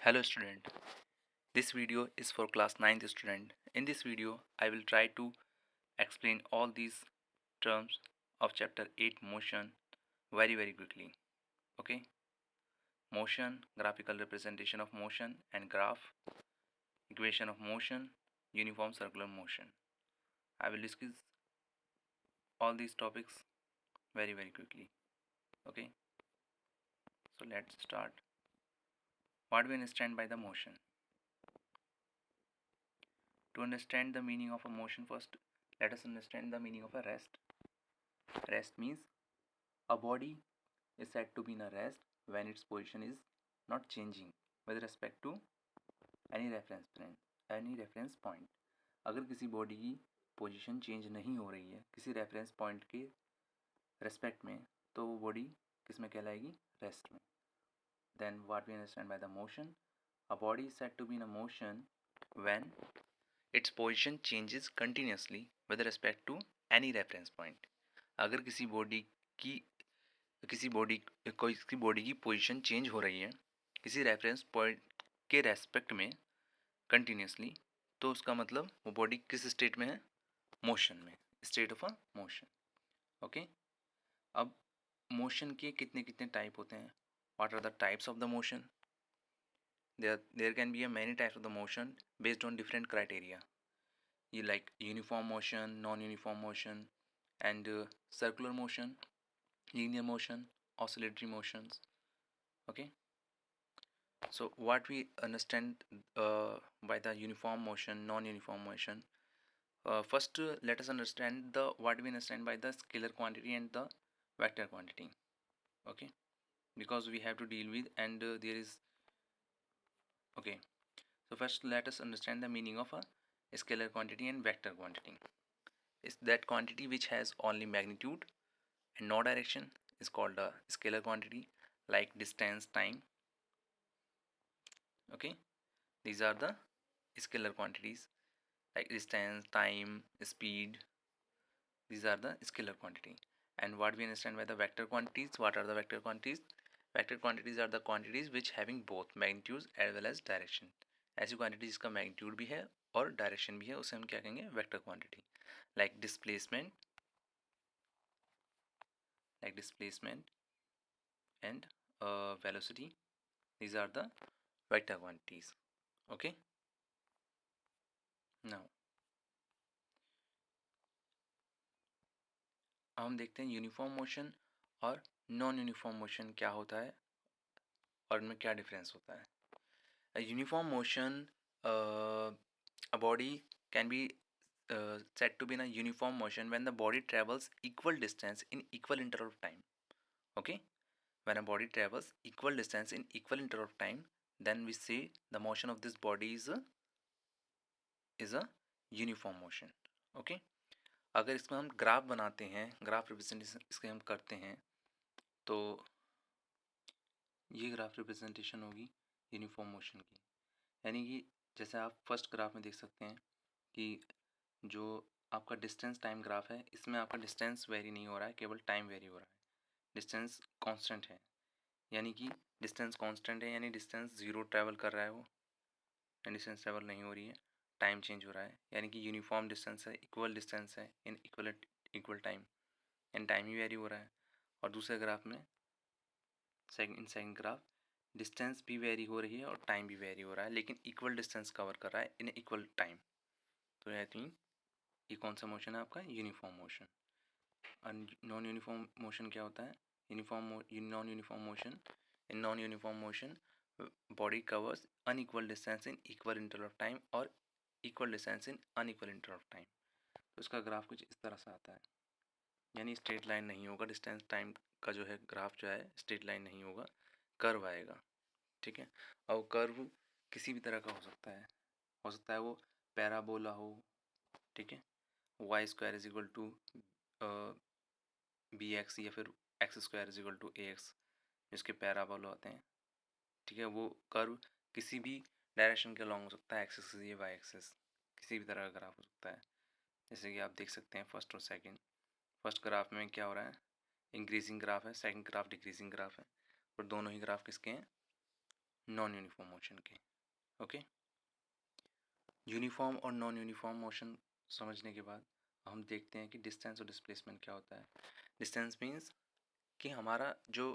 Hello student, this video is for class 9th student. In this video, I will try to explain all these terms of chapter 8 motion very quickly. Okay, motion, graphical representation of motion and graph, equation of motion, uniform circular motion. I will discuss all these topics very quickly. Okay, so let's start. What do we understand by the motion? To understand the meaning of a motion first, let us understand the meaning of a rest. Rest means a body is said to be in a rest when its position is not changing with respect to any reference point. अगर किसी body की position change नहीं हो रही है किसी reference point के respect में, तो वो बॉडी किस में कहलाएगी? रेस्ट में. Then what we understand by the motion, a body is said to be in a motion when its position changes continuously with respect to any reference point. अगर किसी बॉडी की पोजीशन चेंज हो रही है किसी reference point के respect में continuously, तो उसका मतलब वो बॉडी किस स्टेट में है? मोशन में, state of a motion. Okay, अब मोशन के कितने कितने टाइप होते हैं? What are the types of the motion? There can be a many types of the motion based on different criteria. You like uniform motion, non-uniform motion, and circular motion, linear motion, oscillatory motions. Okay, so what we understand by the uniform motion, non-uniform motion. First, let us understand the what we understand by the scalar quantity and the vector quantity. Okay, because we have to deal with and there is. Okay, so first let us understand the meaning of a scalar quantity and vector quantity. Is that quantity which has only magnitude and no direction is called a scalar quantity, like distance, time. Okay, these are the scalar quantities like distance, time, speed. These are the scalar quantity. And what we understand by the vector quantities, what are the vector quantities? Vector quantities are the quantities which having both magnitudes as well as direction. ऐसी quantity जिसका magnitude भी है और direction भी है उसे हम क्या कहेंगे? Vector quantity. Like displacement and velocity. These are the vector quantities. Okay, now हम देखते हैं यूनिफॉर्म मोशन और नॉन यूनिफॉर्म मोशन क्या होता है और इनमें क्या डिफरेंस होता है. Uniform motion, a body can be said to be in a uniform motion when the body travels equal distance in equal interval of time. Okay, when a body travels equal distance in equal interval of time, then we say the motion of this body is a uniform motion. Okay, अगर इसमें हम graph बनाते हैं, graph representation इसके हम करते हैं, तो ये ग्राफ रिप्रेजेंटेशन होगी यूनिफॉर्म मोशन की. यानी कि जैसे आप फर्स्ट ग्राफ में देख सकते हैं कि जो आपका डिस्टेंस टाइम ग्राफ है, इसमें आपका डिस्टेंस वेरी नहीं हो रहा है, केवल टाइम वेरी हो रहा है. डिस्टेंस कांस्टेंट है, यानी कि डिस्टेंस कांस्टेंट है, यानी डिस्टेंस ज़ीरो ट्रैवल कर रहा है वो, डिस्टेंस ट्रैवल नहीं हो रही है, टाइम चेंज हो रहा है. यानी कि यूनिफॉर्म डिस्टेंस है, इक्वल डिस्टेंस है in equal time, and time he very हो रहा है. और दूसरे ग्राफ में सेकंड ग्राफ डिस्टेंस भी वेरी हो रही है और टाइम भी वेरी हो रहा है, लेकिन इक्वल डिस्टेंस कवर कर रहा है इन इक्वल टाइम. तो आई थिंक ये कौन सा मोशन है आपका? Uniform motion. और नॉन यूनिफॉर्म मोशन क्या होता है? Non uniform motion, in non uniform motion body covers unequal distance in equal interval of time और equal distance in unequal interval of time. तो इसका ग्राफ कुछ इस तरह से आता है, यानी स्ट्रेट लाइन नहीं होगा. डिस्टेंस टाइम का जो है ग्राफ जो है स्ट्रेट लाइन नहीं होगा, कर्व आएगा. ठीक है, और कर्व किसी भी तरह का हो सकता है वो पैराबोला हो. ठीक है, y square is equal to b x या फिर x square is equal to a x, जिसके पैराबोला होते हैं. ठीक है, वो कर्व किसी भी डायरेक्शन के अलॉन्ग हो सकता है, एक्सिस या वाई एक्सिस, किसी भी तरह का ग्राफ हो सकता है. जैसे कि आप देख सकते हैं फर्स्ट और सेकंड. फर्स्ट ग्राफ में क्या हो रहा है? इंक्रीजिंग ग्राफ है, सेकंड ग्राफ डिक्रीजिंग ग्राफ है, और दोनों ही ग्राफ किसके हैं? नॉन यूनिफॉर्म मोशन के। ओके, यूनिफॉर्म और नॉन यूनिफॉर्म मोशन समझने के बाद हम देखते हैं कि डिस्टेंस और डिस्प्लेसमेंट क्या होता है। डिस्टेंस मीन्स कि हमारा जो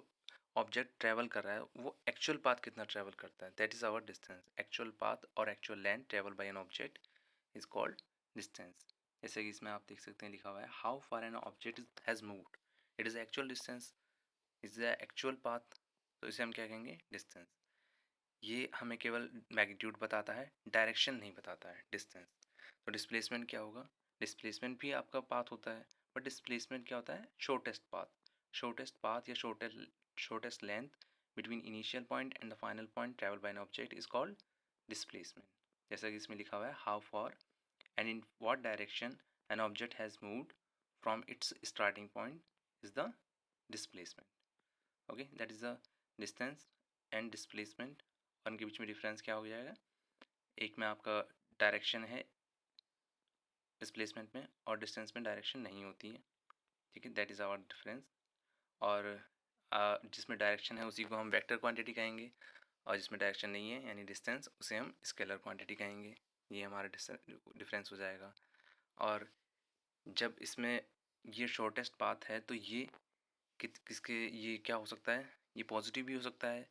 ऑब्जेक्ट ट्रैवल कर रहा है वो एक्चुअल पाथ कितना ट्रैवल करता है, that is our distance. Actual path और actual length travel by an object is called distance. जैसे कि इसमें आप देख सकते हैं लिखा हुआ है how far an object has moved, it is actual distance, is the actual path, तो इसे हम क्या कहेंगे, डिस्टेंस। ये हमें केवल मैग्नीट्यूड बताता है, डायरेक्शन नहीं बताता है डिस्टेंस। तो डिस्प्लेसमेंट क्या होगा, डिस्प्लेसमेंट भी आपका पाथ होता है, बट डिस्प्लेसमेंट क्या होता है, शॉर्टेस्ट पाथ। शॉर्टेस्ट पाथ या shortest length between initial point and the final point travel by an object is called displacement. जैसा कि इसमें लिखा हुआ है how for and in what direction an object has moved from its starting point is the displacement. Okay, that is the distance and displacement. और इनके बीच में difference क्या हो जाएगा, एक में आपका डायरेक्शन है डिस्प्लेसमेंट में और डिस्टेंस में डायरेक्शन नहीं होती है। ठीक है, दैट इज़ आवर डिफरेंस। और जिसमें डायरेक्शन है उसी को हम वेक्टर क्वांटिटी कहेंगे, और जिसमें डायरेक्शन नहीं है यानी डिस्टेंस उसे हम स्केलर क्वांटिटी कहेंगे। ये हमारा डिफरेंस हो जाएगा। और जब इसमें ये शॉर्टेस्ट पाथ है तो ये किसके, ये क्या हो सकता है, ये पॉजिटिव भी हो सकता है,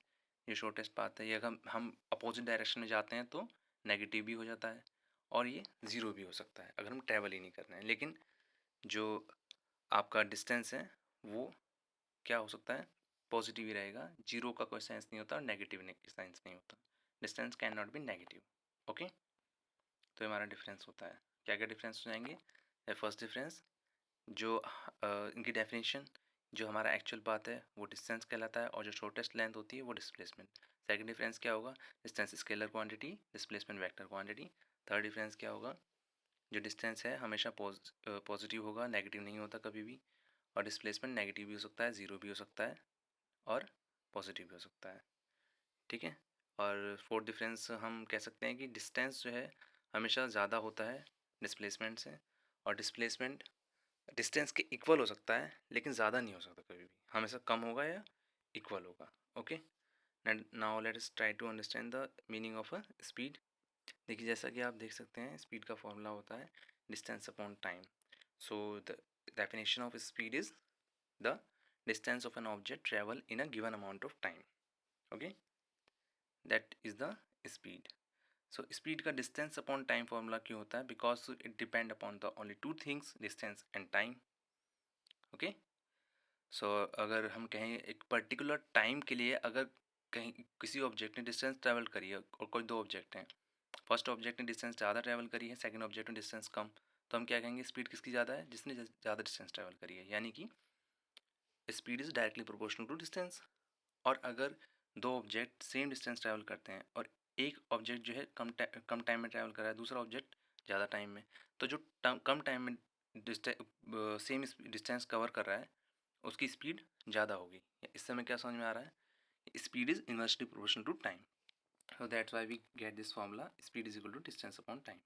ये शॉर्टेस्ट पाथ है। ये अगर हम अपोजिट डायरेक्शन में जाते हैं तो नेगेटिव भी हो जाता है, और ये ज़ीरो भी हो सकता है अगर हम ट्रैवल ही नहीं कर रहे हैं। लेकिन जो आपका डिस्टेंस है वो क्या हो सकता है, पॉजिटिव ही रहेगा, जीरो का कोई सेंस नहीं होता और नेगेटिव सेंस नहीं होता। Distance can not be negative. Okay, तो हमारा डिफरेंस होता है। क्या क्या डिफरेंस हो जाएंगे, फर्स्ट डिफरेंस जो इनकी डेफिनेशन, जो हमारा एक्चुअल पाथ है वो डिस्टेंस कहलाता है, और जो शॉर्टेस्ट लेंथ होती है वो डिस्प्लेसमेंट। सेकंड डिफरेंस क्या होगा, distance scalar quantity, displacement vector quantity. Third difference क्या होगा, जो डिस्टेंस है हमेशा पॉजिटिव होगा, नेगेटिव नहीं होता कभी भी, और डिस्प्लेसमेंट नेगेटिव भी हो सकता है, ज़ीरो भी हो सकता है, और पॉजिटिव भी हो सकता है। ठीक है, और फोर्थ डिफरेंस हम कह सकते हैं कि डिस्टेंस जो है हमेशा ज़्यादा होता है डिस्प्लेसमेंट से, और डिस्प्लेसमेंट डिस्टेंस के इक्वल हो सकता है लेकिन ज़्यादा नहीं हो सकता, कभी भी हमेशा कम होगा या इक्वल होगा। Okay, now let us try to understand the meaning of a speed. देखिए जैसा कि आप देख सकते हैं स्पीड का फॉर्मूला होता है distance upon time. So the definition of speed is the distance of an object travel in a given amount of time. Okay, that is the speed. So speed का डिस्टेंस अपॉन टाइम फॉर्मूला क्यों होता है, because it depend upon the only two things, distance and time. Okay, so अगर हम कहें एक particular time के लिए अगर कहीं किसी ऑब्जेक्ट ने डिस्टेंस ट्रैवल करी है, और कोई दो ऑब्जेक्ट हैं, फर्स्ट ऑब्जेक्ट ने डिस्टेंस ज़्यादा ट्रैवल करी है, सेकंड ऑब्जेक्ट ने डिस्टेंस कम, तो हम क्या कहेंगे, स्पीड किसकी ज़्यादा है, जिसने ज़्यादा डिस्टेंस ट्रैवल करी है, यानी कि speed is directly proportional to distance. और अगर दो ऑब्जेक्ट सेम डिस्टेंस ट्रैवल करते हैं और एक ऑब्जेक्ट जो है कम टाइम में ट्रैवल कर रहा है, दूसरा ऑब्जेक्ट ज़्यादा टाइम में, तो जो कम टाइम में सेम डिस्टेंस कवर कर रहा है उसकी स्पीड ज़्यादा होगी। इससे हमें क्या समझ में आ रहा है, speed is inversely proportional to time. So that's why we get this formula, speed is equal to distance upon time.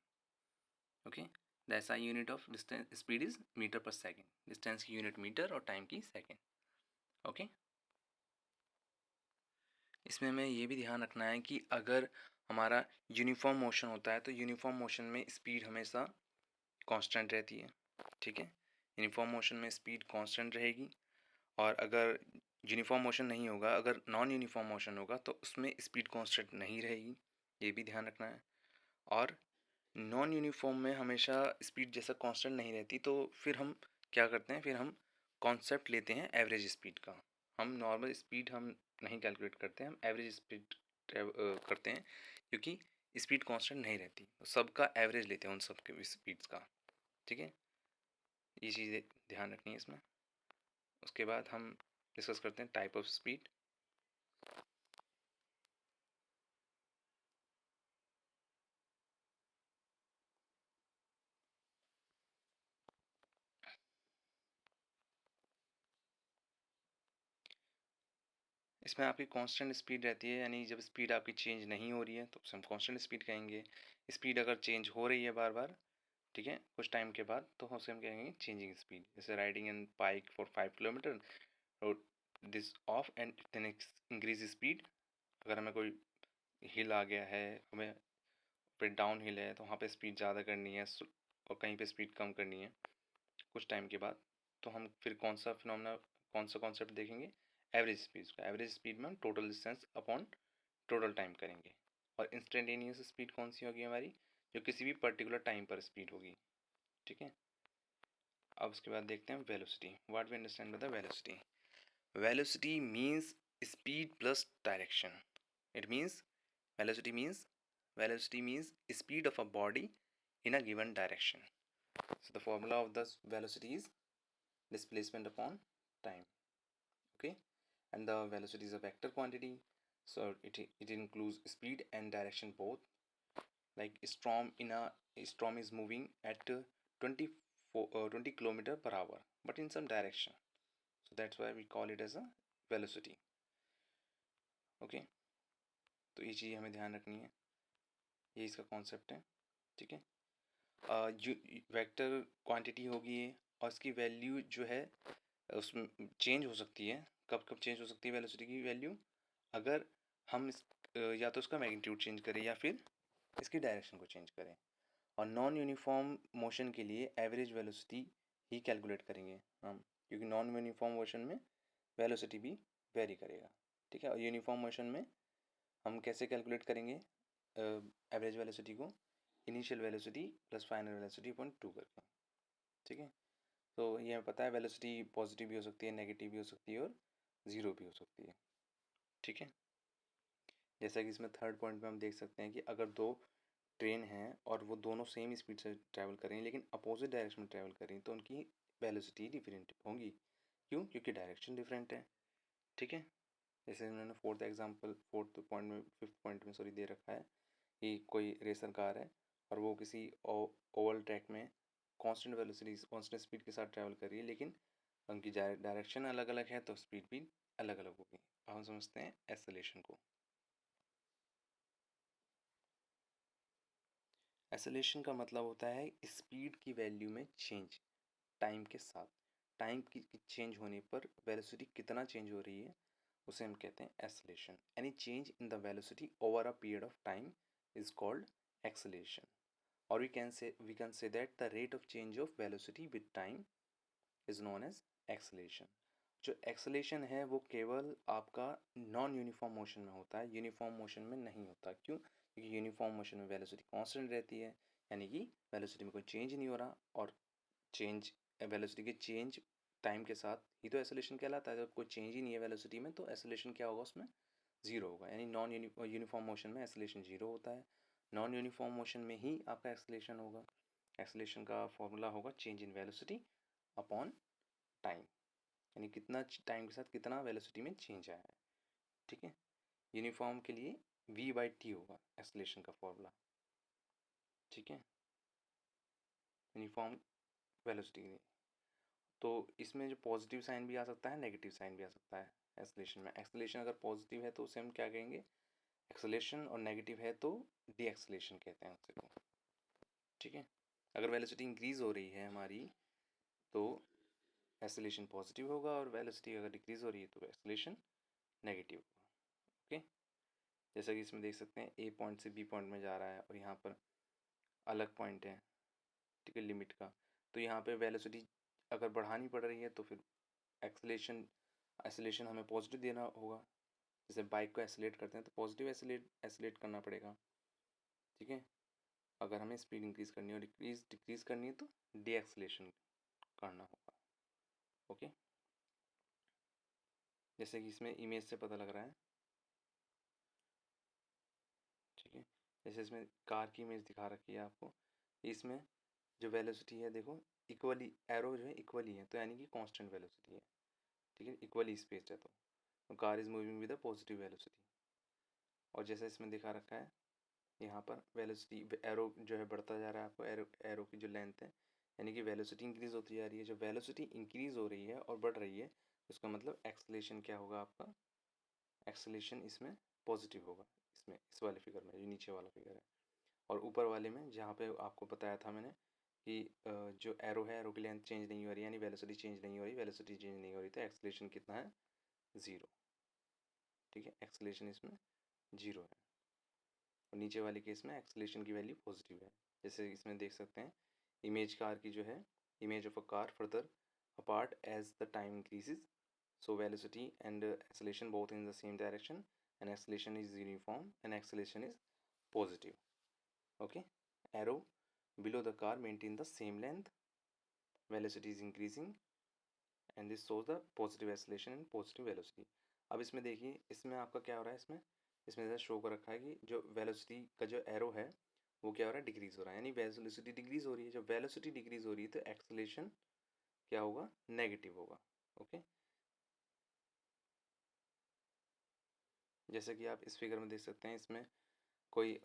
Okay, the SI unit of distance speed is meter per second, distance की unit metre और time की second. Okay, इसमें हमें ये भी ध्यान रखना है कि अगर हमारा यूनिफॉर्म मोशन होता है तो यूनिफॉर्म मोशन में स्पीड हमेशा कांस्टेंट रहती है। ठीक है, यूनिफॉर्म मोशन में स्पीड कांस्टेंट रहेगी, और अगर यूनिफॉर्म मोशन नहीं होगा, अगर नॉन यूनिफॉर्म मोशन होगा तो उसमें स्पीड कांस्टेंट नहीं रहेगी, ये भी ध्यान रखना है। और नॉन यूनिफॉर्म में हमेशा स्पीड जैसा कांस्टेंट नहीं रहती, तो फिर हम क्या करते हैं, फिर हम कॉन्सेप्ट लेते हैं एवरेज स्पीड का। हम नॉर्मल स्पीड हम नहीं कैलकुलेट करते हैं, हम एवरेज स्पीड करते हैं, क्योंकि स्पीड कांस्टेंट नहीं रहती, तो सबका एवरेज लेते हैं उन सब के स्पीड्स का। ठीक है, ये चीज़ें ध्यान रखनी है इसमें। उसके बाद हम डिस्कस करते हैं टाइप ऑफ स्पीड। इसमें आपकी कांस्टेंट स्पीड रहती है, यानी जब स्पीड आपकी चेंज नहीं हो रही है तो उसे हम कांस्टेंट स्पीड कहेंगे। स्पीड अगर चेंज हो रही है बार बार, ठीक है, कुछ टाइम के बाद, तो उसे हम कहेंगे चेंजिंग स्पीड। जैसे riding an bike for 5 kilometre, this off and then increase speed. अगर हमें कोई हिल आ गया है, हमें फिर डाउन हिल है, तो वहाँ पे स्पीड ज़्यादा करनी है और कहीं पे स्पीड कम करनी है कुछ टाइम के बाद, तो हम फिर कौन सा कॉन्सेप्ट देखेंगे? एवरेज स्पीड का। एवरेज स्पीड में हम total distance upon total time करेंगे। और इंस्टेंटेनियस स्पीड कौन सी होगी हमारी? जो किसी भी पर्टिकुलर टाइम पर स्पीड होगी। ठीक है, अब उसके बाद देखते हैं velocity. What we understand by the velocity? Velocity means speed plus direction. It means velocity means speed of a body in a given direction. So the formula of the velocity is displacement upon time. Okay, and the velocity is a vector quantity, so it includes speed and direction both. Like storm is moving at 20 kilometer per hour, but in some direction, so that's why we call it as a velocity. Okay, तो ये चीज़ हमें ध्यान रखनी है, ये इसका concept है। ठीक है, वेक्टर क्वांटिटी होगी ये, और इसकी वैल्यू जो है उसमें चेंज हो सकती है। कब कब चेंज हो सकती है वेलोसिटी की वैल्यू? अगर हम या तो इसका मैग्नीट्यूड चेंज करें या फिर इसकी डायरेक्शन को चेंज करें। और नॉन यूनिफॉर्म मोशन के लिए एवरेज वेलोसिटी ही कैलकुलेट करेंगे हम, क्योंकि नॉन यूनिफॉर्म मोशन में वेलोसिटी भी वेरी करेगा। ठीक है, और यूनिफॉर्म मोशन में हम कैसे कैलकुलेट करेंगे एवरेज वेलोसिटी को? Initial velocity plus final velocity upon 2 करके। ठीक है, तो ये हमें पता है वेलोसिटी पॉजिटिव भी हो सकती है, नेगेटिव भी हो सकती है और ज़ीरो भी हो सकती है। ठीक है, जैसा कि इसमें थर्ड पॉइंट में हम देख सकते हैं कि अगर दो ट्रेन हैं और वो दोनों सेम स्पीड से ट्रैवल कर रही हैं लेकिन अपोजिट डायरेक्शन में ट्रैवल कर रही हैं, तो उनकी वेलोसिटी डिफरेंट होंगी। क्यों? क्योंकि डायरेक्शन डिफरेंट है। ठीक है, जैसे उन्होंने फोर्थ पॉइंट में फिफ्थ पॉइंट में सॉरी दे रखा है कि कोई रेसर कार है और वो किसी ओवल ट्रैक में कांस्टेंट स्पीड के साथ ट्रैवल कर रही है, लेकिन उनकी डायरेक्शन अलग अलग है, तो स्पीड भी अलग अलग होगी। अब हम समझते हैं एक्सेलेरेशन को। एक्सेलेरेशन का मतलब होता है स्पीड की वैल्यू में चेंज टाइम के साथ। टाइम की चेंज होने पर वेलोसिटी कितना चेंज हो रही है उसे हम कहते हैं acceleration. Any change in the velocity over a period of time is called acceleration. और we can say that the rate of change of velocity with time is known as acceleration. जो acceleration है वो केवल आपका non uniform motion में होता है, uniform motion में नहीं होता। क्यों? क्योंकि यूनिफॉर्म मोशन में वेलोसिटी कांस्टेंट रहती है, यानी कि वेलोसिटी में कोई चेंज नहीं हो रहा, और चेंज वेलोसिटी के चेंज टाइम के साथ ही तो एक्सेलेरेशन कहलाता है। जब कोई चेंज ही नहीं है वेलोसिटी में, तो एक्सेलेरेशन क्या होगा? उसमें ज़ीरो होगा। यानी नॉन यूनिफॉर्म मोशन में एक्सेलेरेशन ज़ीरो होता है, नॉन यूनिफॉर्म मोशन में ही आपका एक्सेलेरेशन होगा। एक्सेलेरेशन का फॉर्मूला होगा change in velocity upon time, यानी कितना टाइम के साथ कितना वेलोसिटी में चेंज आया है। ठीक है, यूनिफॉर्म के लिए v/t होगा एक्सेलेरेशन का फॉर्मूला। ठीक है, यूनिफॉर्म वेलोसिटी के लिए। तो इसमें जो पॉजिटिव साइन भी आ सकता है, नेगेटिव साइन भी आ सकता है एक्सेलेरेशन में। एक्सेलेरेशन अगर पॉजिटिव है तो उसे हम क्या कहेंगे? एक्सेलेरेशन, और नेगेटिव है तो डी एक्सेलेरेशन कहते हैं उसे। ठीक है, अगर वेलोसिटी इंक्रीज हो रही है हमारी तो एक्सेलेरेशन पॉजिटिव होगा, और वेलोसिटी अगर डिक्रीज हो रही है तो एक्सेलेरेशन नेगेटिव होगा। ओके, जैसा कि इसमें देख सकते हैं ए पॉइंट से बी पॉइंट में जा रहा है और यहाँ पर अलग पॉइंट है, ठीक है, लिमिट का। तो यहाँ पे वेलोसिटी अगर बढ़ानी पड़ रही है तो फिर एक्सेलेरेशन हमें पॉजिटिव देना होगा। जैसे बाइक को एक्सेलेरेट करते हैं तो पॉजिटिव एक्सेलेरेट करना पड़ेगा। ठीक है, अगर हमें स्पीड इंक्रीज करनी है और डिक्रीज करनी है तो डी एक्सेलेरेशन करना होगा। ओके, जैसे कि इसमें इमेज से पता लग रहा है। ठीक है, जैसे इसमें कार की इमेज दिखा रखी है आपको, इसमें जो वेलोसिटी है देखो इक्वली, एरो जो है इक्वली है, तो यानी कि कांस्टेंट वेलोसिटी है। ठीक है, इक्वली स्पेस्ड है, तो car is moving with a positive velocity. और जैसा इसमें दिखा रखा है यहाँ पर वेलोसिटी एरो जो है बढ़ता जा रहा है, आपको एरो की जो लेंथ है, यानी कि वेलोसिटी इंक्रीज होती जा रही है। जो वेलोसिटी इंक्रीज हो रही है और बढ़ रही है, उसका मतलब एक्सेलेरेशन क्या होगा आपका? एक्सेलेरेशन इसमें पॉजिटिव होगा, इसमें इस वाले फिगर में, जो नीचे वाला फिगर है। और ऊपर वाले में जहाँ पे आपको बताया था मैंने कि जो एरो है, एरो की लेंथ चेंज नहीं हो रही, यानी वेलोसिटी चेंज नहीं हो रही, वेलोसिटी चेंज नहीं हो रही, तो एक्सेलेरेशन कितना है? ज़ीरो। ठीक है, एक्सेलेरेशन इसमें ज़ीरो है। और नीचे वाले केस में एक्सेलेरेशन की वैल्यू पॉजिटिव है। जैसे इसमें देख सकते हैं इमेज कार की जो है, image of a car further apart as the time increases, so velocity and acceleration both in the same direction, and acceleration is uniform and acceleration is positive. Okay, arrow below the car maintain the same length, velocity is increasing and this shows the positive acceleration and positive velocity. अब इसमें देखिए इसमें आपका क्या हो रहा है, इसमें जैसा शो कर रखा है कि जो वेलोसिटी का जो एरो है वो क्या हो रहा है, डिक्रीज हो रहा है, यानी वेलोसिटी डिक्रीज हो रही है। जब वेलोसिटी डिक्रीज हो रही है तो एक्सेलेरेशन क्या होगा, नेगेटिव होगा। ओके, जैसे कि आप इस फिगर में देख सकते हैं, इसमें कोई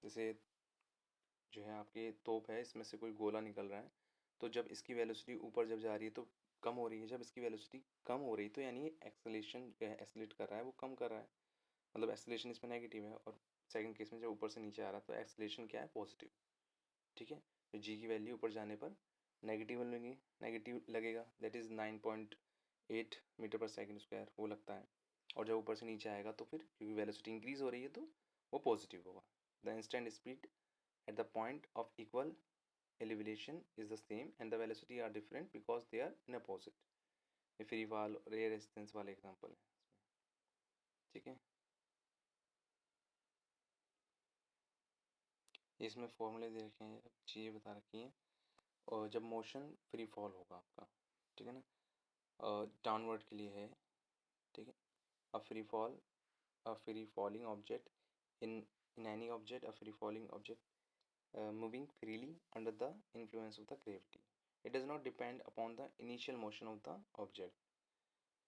जैसे जो है आपकी तोप है, इसमें से कोई गोला निकल रहा है, तो जब इसकी वेलोसिटी ऊपर जब जा रही है तो कम हो रही है, जब इसकी वेलोसिटी कम हो रही है तो यानी एक्सेलेरेशन जो है एक्सेलेरेट कर रहा है वो कम कर रहा है, मतलब एक्सेलेरेशन इसमें नेगेटिव है। और सेकंड केस में जब ऊपर से नीचे आ रहा है तो एक्सेलेरेशन क्या है, पॉजिटिव। ठीक है, तो जी की वैल्यू ऊपर जाने पर नेगेटिव लगेगी, नेगेटिव लगेगा, दैट इज़ 9.8 मीटर पर सेकेंड स्क्वायर वो लगता है। और जब ऊपर से नीचे आएगा तो फिर क्योंकि वेलोसिटी इंक्रीज हो रही है तो वो पॉजिटिव होगा। The instant speed at the point of equal elevation is the same and the velocity are different because they are in opposite। ये फ्री फॉल रे रेजिस्टेंस वाले एग्जांपल है इसमें। ठीक है, इसमें फॉर्मूले दे रखे हैं, चीज़ें बता रखी हैं। और जब मोशन फ्री फॉल होगा आपका, ठीक है ना, डाउनवर्ड के लिए है, ठीक है, a free fall, a free falling object in any object, a free falling object moving freely under the influence of the gravity. It does not depend upon the initial motion of the object।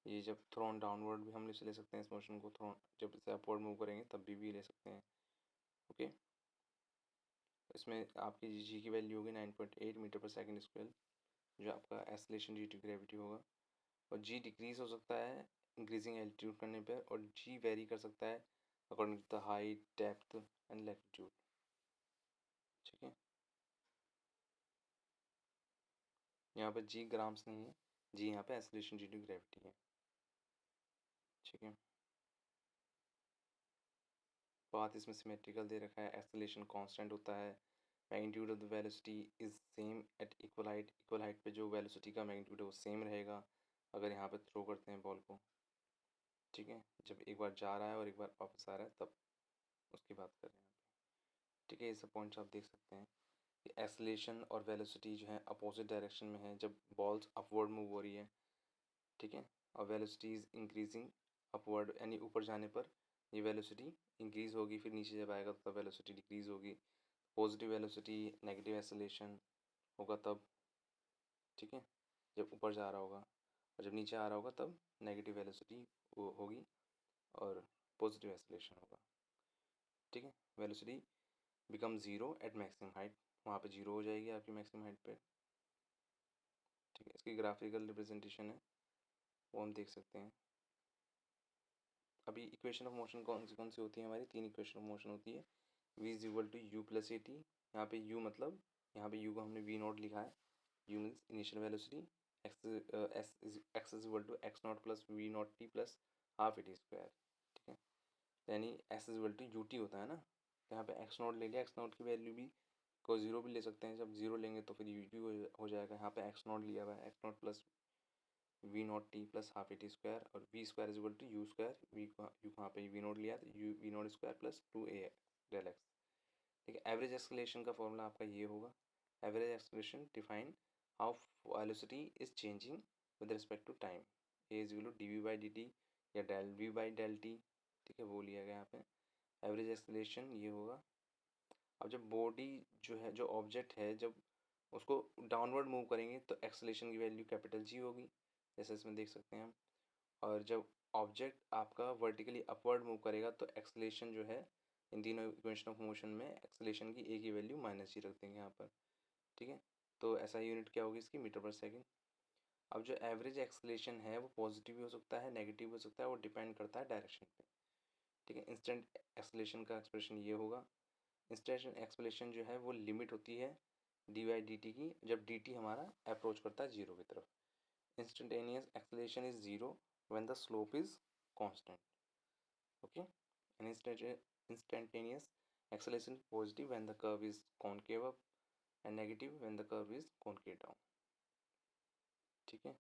ये जब throne downward भी हम ले सकते हैं इस motion को, throne जब इसे अपवर्ड मूव करेंगे तब भी ले सकते हैं। ओके, इसमें आपकी जी की वैल्यू होगी 9.8 मीटर पर सेकंड स्क्वायर, जो आपका एक्सेलरेशन ड्यू टू ग्रेविटी होगा। और जी डिक्रीज हो सकता है इंक्रीजिंग एल्टीट्यूड करने पर, और जी वेरी कर सकता है according to the height, depth and latitude. ठीक है, यहाँ पे जी ग्राम्स नहीं है, जी यहाँ पे एक्सेलरेशन ड्यू टू ग्रेविटी है। ठीक है, पाथ इसमें सिमेट्रिकल दे रखा है, एक्सेलरेशन कांस्टेंट होता है, magnitude of the velocity is same at equal height पे जो वेलोसिटी का मैग्नीट्यूड है वो सेम रहेगा अगर यहाँ पे थ्रो करते हैं बॉल को। ठीक है, जब एक बार जा रहा है और एक बार वापस आ रहा है तब उसकी बात कर रहे हैं यहाँ पे। ठीक है, ये सब पॉइंट्स आप देख सकते हैं कि एक्सेलरेशन और वेलोसिटी जो है अपोजिट डायरेक्शन में है जब बॉल्स अपवर्ड मूव हो रही है। ठीक है, और वेलोसिटी इज इंक्रीजिंग अपवर्ड, यानी ऊपर जाने पर ये वेलोसिटी इंक्रीज होगी, फिर नीचे जब आएगा तो तब वेलोसिटी डिक्रीज होगी। पॉजिटिव वेलोसिटी नेगेटिव एक्सेलरेशन होगा तब। ठीक है, जब ऊपर जा रहा होगा, और जब नीचे आ रहा होगा तब नेगेटिव वेलोसिटी होगी और पॉजिटिव एक्सेलरेशन होगा। ठीक है, velocity become zero at maximum height, वहाँ पे ज़ीरो हो जाएगी आपकी मैक्सिमम हाइट पे। ठीक है, इसकी ग्राफिकल रिप्रेजेंटेशन है वो हम देख सकते हैं। अभी इक्वेशन ऑफ मोशन कौन सी होती है, हमारी तीन इक्वेशन ऑफ मोशन होती है। v is equal to u plus a t, यहाँ पे u मतलब यहाँ पे u को हमने v नॉट लिखा है, u means initial velocity, x is equal to x not plus v not t plus half a t square. ठीक है, यानी s is equal to u t होता है ना, तो यहाँ पे एक्स नॉट ले लिया, एक्स नॉट की वैल्यू भी को जीरो भी ले सकते हैं, जब जीरो लेंगे तो फिर यू टी हो जाएगा। यहाँ पे एक्स नॉट लिया हुआ है, x not plus v not t plus half a t square, और v square is equal to u square, v u कहाँ पे वी नॉट लिया तो u v naught square plus two a del x. ठीक है, average acceleration का फॉर्मूला आपका ये होगा, average acceleration define how velocity is changing with respect to time, a is equal to d v by d t या del v by del t. ठीक है, वो लिया गया यहाँ पे, एवरेज एक्सेलरेशन ये होगा। अब जब बॉडी जो है, जो ऑब्जेक्ट है, जब उसको डाउनवर्ड मूव करेंगे तो एक्सेलरेशन की वैल्यू कैपिटल जी होगी, जैसे इसमें देख सकते हैं हम। और जब ऑब्जेक्ट आपका वर्टिकली अपवर्ड मूव करेगा तो एक्सेलरेशन जो है, इन तीनों इक्वेशन ऑफ मोशन में एक्सेलरेशन की एक ही वैल्यू माइनस जी रख देंगे यहाँ पर। ठीक है, तो ऐसा यूनिट क्या होगी इसकी, मीटर पर सेकेंड। अब जो एवरेज एक्सेलरेशन है वो पॉजिटिव भी हो सकता है, नेगेटिव हो सकता है, वो डिपेंड करता है डायरेक्शन पे। ठीक है, इंस्टेंट एक्सेलरेशन का एक्सप्रेशन ये होगा, इंस्टेंट एक्सेलरेशन जो है वो लिमिट होती है डी बाई डी टी की, जब डी टी हमारा अप्रोच करता है जीरो की तरफ। Instantaneous acceleration is zero when the slope is constant. Okay, instantaneous acceleration positive when the curve is concave up and negative when the curve is concave down. ठीक है.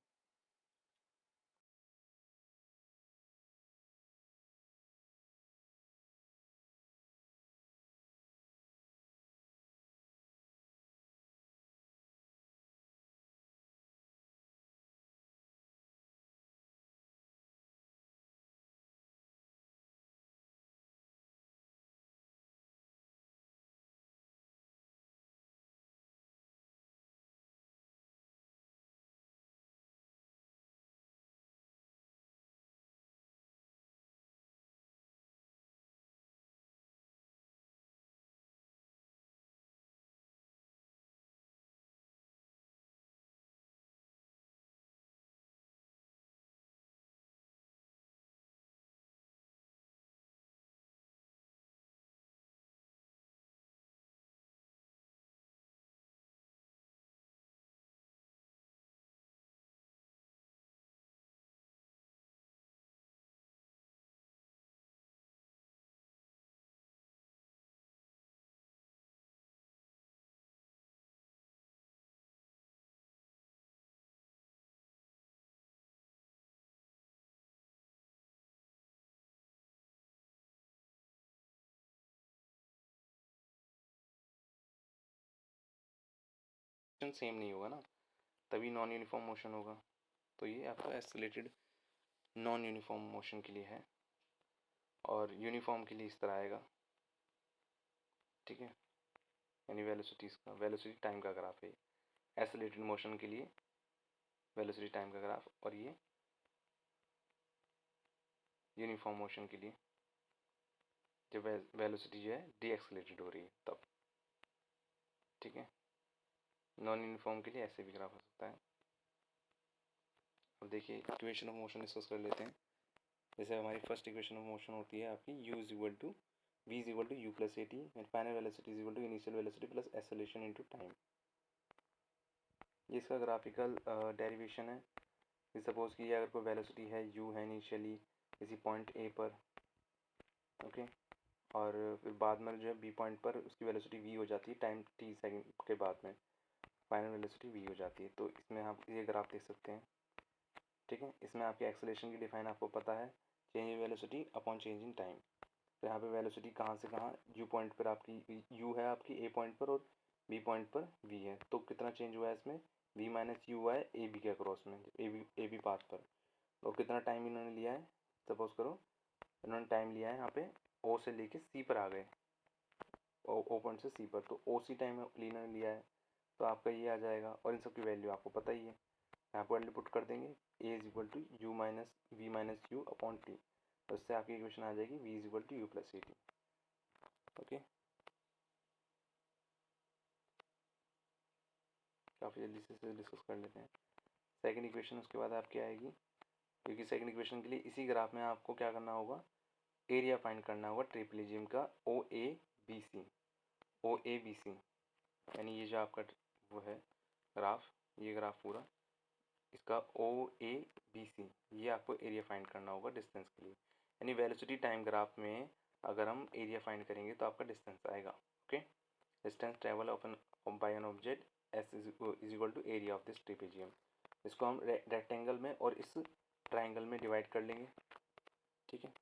Same नहीं होगा ना, तभी नॉन यूनिफॉर्म मोशन होगा. तो ये आपका एक्सेलरेटेड नॉन यूनिफॉर्म मोशन के लिए है, और यूनिफॉर्म के लिए इस तरह आएगा. ठीक है, यानी वेलोसिटीज़ का, वेलोसिटी टाइम का ग्राफ है. एक्सेलरेटेड मोशन के लिए वेलोसिटी टाइम का ग्राफ, और ये यूनिफॉर्म मोशन के लिए जब वेलोसिटी जो है डी एक्सेलरेटेड हो रही है तब. ठीक है, नॉन यूनिफॉर्म के लिए ऐसे भी ग्राफ हो सकता है. अब देखिए इक्वेशन ऑफ मोशन डिस्कस कर लेते हैं. जैसे हमारी फर्स्ट इक्वेशन ऑफ मोशन होती है आपकी u is equal to v is equal to u plus a t and final velocity is equal to initial velocity plus acceleration into time. ये इसका ग्राफिकल डेरिवेशन है. सपोज कि अगर कोई velocity है u है इनिशियली किसी पॉइंट a पर, ओके, और फिर बाद में जो है b पॉइंट पर उसकी वेलोसिटी v हो जाती है टाइम t सेकंड के बाद में, फाइनल वेलोसिटी v हो जाती है. तो इसमें आप ये ग्राफ देख सकते हैं. ठीक है, इसमें आपके एक्सेलरेशन की डिफाइन आपको पता है, change in velocity upon change in time. तो यहाँ पे वेलोसिटी कहाँ से कहाँ, u पॉइंट पर आपकी u है आपकी a पॉइंट पर और b पॉइंट पर v है. तो कितना चेंज हुआ है इसमें, v माइनस यू हुआ है ए बी के अक्रॉस में, ए बी पाथ पर. और कितना टाइम इन्होंने लिया है, सपोज करो इन्होंने टाइम लिया है यहाँ पे o से लेके c पर आ गए, ओ पॉइंट से c पर, तो o सी टाइम इन्होंने लिया है. तो आपका ये आ जाएगा, और इन सब की वैल्यू आपको पता ही है. यहाँ पर वैल्यू पुट कर देंगे, a is equal to u minus v minus u upon t. तो इससे आपकी इक्वेशन आ जाएगी v is equal to u plus a t. Okay, काफ़ी जल्दी से डिस्कस कर लेते हैं. सेकंड इक्वेशन उसके बाद आपकी आएगी, क्योंकि सेकंड इक्वेशन के लिए इसी ग्राफ में आपको क्या करना होगा, एरिया फाइंड करना होगा ट्रिपलिजियम का ओ A B C. O A B C यानी ये जो आपका वो है ग्राफ, ये ग्राफ पूरा इसका ओ ए बी सी, ये आपको एरिया फाइंड करना होगा डिस्टेंस के लिए. यानी वेलोसिटी टाइम ग्राफ में अगर हम एरिया फाइंड करेंगे तो आपका डिस्टेंस आएगा. Okay, distance travel of an by an object s is equal to area of this trapezium. इसको हम रेक्टेंगल में और इस ट्राइंगल में डिवाइड कर लेंगे. ठीक है,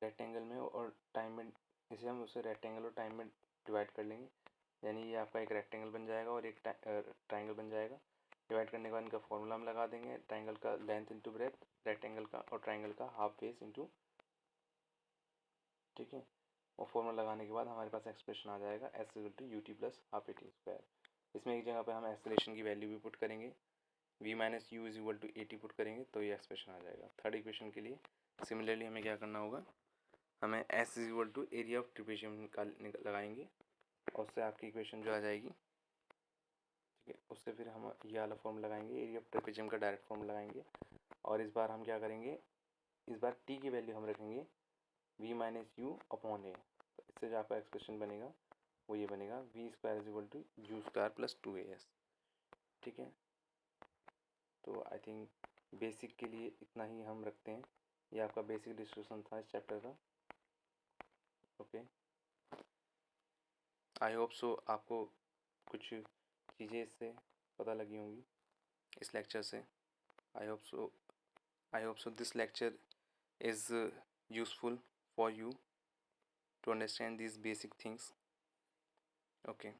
रेक्टेंगल में और टाइम में, इसे हम उसे रेक्टेंगल और टाइम में डिवाइड कर लेंगे. यानी ये आपका एक रेक्टेंगल बन जाएगा और एक ट्राइंगल बन जाएगा. डिवाइड करने के बाद इनका फॉर्मूला हम लगा देंगे, ट्राइंगल का लेंथ इंटू ब्रेथ, रेक्टेंगल का और ट्राइंगल का हाफ बेस इंटू. ठीक है, और फॉर्मूला लगाने के बाद हमारे पास एक्सप्रेशन आ जाएगा s equal to u t plus half a t square. इसमें एक जगह पे हम एक्सेलरेशन की वैल्यू भी पुट करेंगे, v minus u is equal to a t put करेंगे तो ये एक्सप्रेशन आ जाएगा. थर्ड इक्वेशन के लिए सिमिलरली हमें क्या करना होगा, हमें s is equal to area of trapezium का लगाएंगे, और उससे आपकी इक्वेशन जो आ जाएगी. ठीक है, उससे फिर हम ये वाला फॉर्म लगाएंगे, एरिया ऑफ ट्रेपेजियम का डायरेक्ट फॉर्म लगाएंगे. और इस बार हम क्या करेंगे, इस बार टी की वैल्यू हम रखेंगे v minus u upon a. तो इससे जो आपका एक्सप्रेशन बनेगा वो ये बनेगा, v square is equal to u square plus two a s. ठीक है, तो आई थिंक बेसिक के लिए इतना ही हम रखते हैं। ये आपका बेसिक डिस्कशन था इस चैप्टर का। ओके, आई होप सो आपको कुछ चीज़ें इससे पता लगी होंगी इस लेक्चर से। I hope so this lecture is useful for you to understand these basic things. Okay.